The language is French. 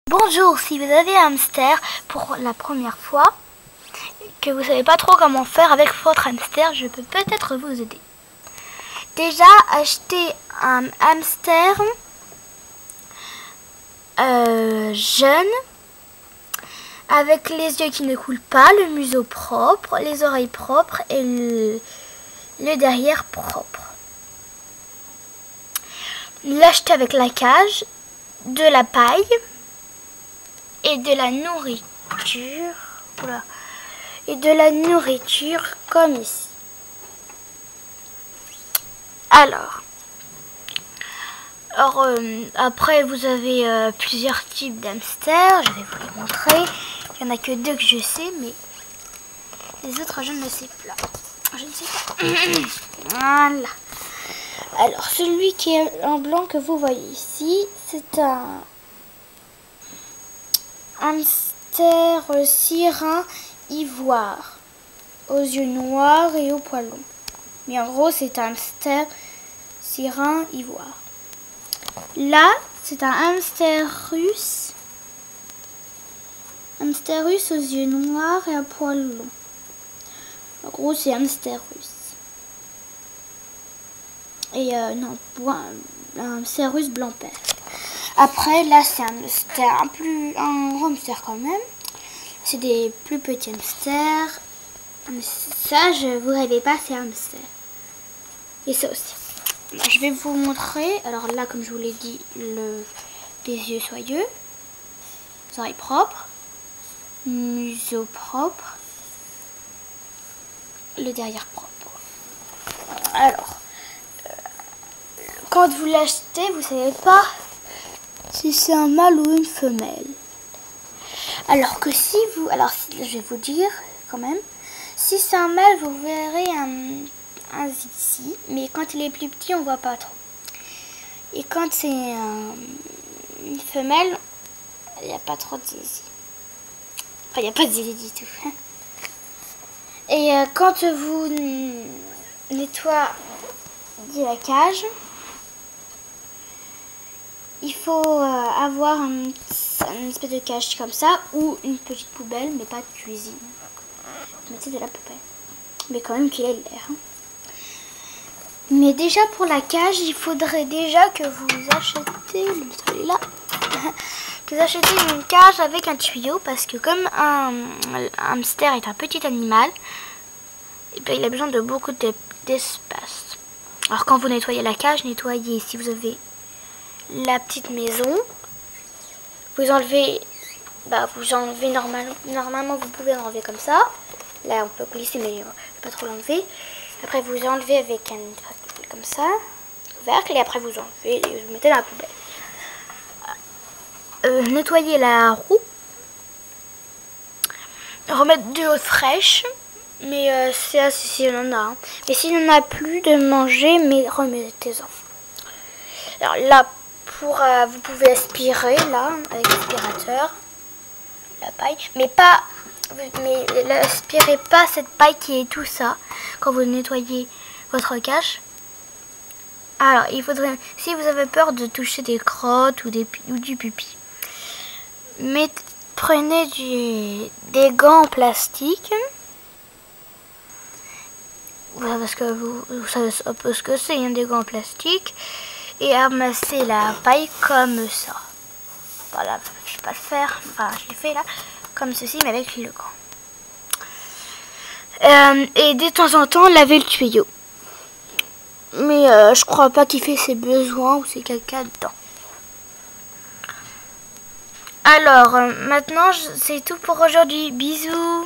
Bonjour, si vous avez un hamster pour la première fois, que vous ne savez pas trop comment faire avec votre hamster, je peux peut-être vous aider. Déjà, achetez un hamster jeune, avec les yeux qui ne coulent pas, le museau propre, les oreilles propres et le derrière propre. L'achetez avec la cage, de la paille et de la nourriture. Voilà. Et de la nourriture comme ici. Alors après vous avez plusieurs types d'hamsters. Je vais vous les montrer. Il n'y en a que deux que je sais, mais les autres je ne sais pas. Je ne sais pas. Voilà. Alors celui qui est en blanc que vous voyez ici, c'est un hamster sirin ivoire, aux yeux noirs et aux poils longs. Mais en gros, c'est un hamster sirin ivoire. Là, c'est un hamster russe aux yeux noirs et à poils longs. En gros, c'est hamster russe. Et non, un hamster russe blanc père. Après, là, c'est un hamster, un gros hamster quand même. C'est des plus petits hamsters. Ça, vous rêvez pas, c'est un hamster. Et ça aussi. Je vais vous montrer. Alors là, comme je vous l'ai dit, des yeux soyeux, les oreilles propres, museau propre, le derrière propre. Alors, quand vous l'achetez, vous savez pas si c'est un mâle ou une femelle. Alors que si vous... Alors, je vais vous dire quand même. Si c'est un mâle, vous verrez un zizi. Mais quand il est plus petit, on voit pas trop. Et quand c'est une femelle, il n'y a pas trop de zizi. Enfin, il n'y a pas de zizi du tout. Et quand vous nettoyez la cage, il faut avoir une espèce de cage comme ça ou une petite poubelle, mais pas de cuisine. Vous mettez de la poubelle, mais quand même qu'il ait l'air. Hein. Mais déjà pour la cage, il faudrait déjà que vous achetez, là, que vous achetez une cage avec un tuyau, parce que comme un hamster est un petit animal, et bien il a besoin de beaucoup d'espace. Alors quand vous nettoyez la cage, nettoyez si vous avez la petite maison, vous enlevez normalement vous pouvez enlever comme ça. Là on peut glisser, mais pas trop l'enlever. Après vous enlevez avec un comme ça, couvercle, et après vous enlevez et vous mettez dans la poubelle. Nettoyer la roue, remettre de l'eau fraîche, mais c'est assez si on en a. Hein. Mais s'il n'y en a plus de manger, mais remettez-en. Alors là, vous pouvez aspirer là avec l'aspirateur la paille, mais n'aspirez pas cette paille qui est tout ça quand vous nettoyez votre cage. Alors il faudrait, si vous avez peur de toucher des crottes ou du pipi, prenez des gants en plastique. Voilà, parce que vous savez un peu ce que c'est, hein, des gants en plastique. Et amasser la paille comme ça. Voilà, je vais pas le faire, enfin je l'ai fait là, comme ceci, mais avec le gant. Et de temps en temps, laver le tuyau. Mais je crois pas qu'il fait ses besoins ou ses caca dedans. Alors, maintenant, c'est tout pour aujourd'hui. Bisous!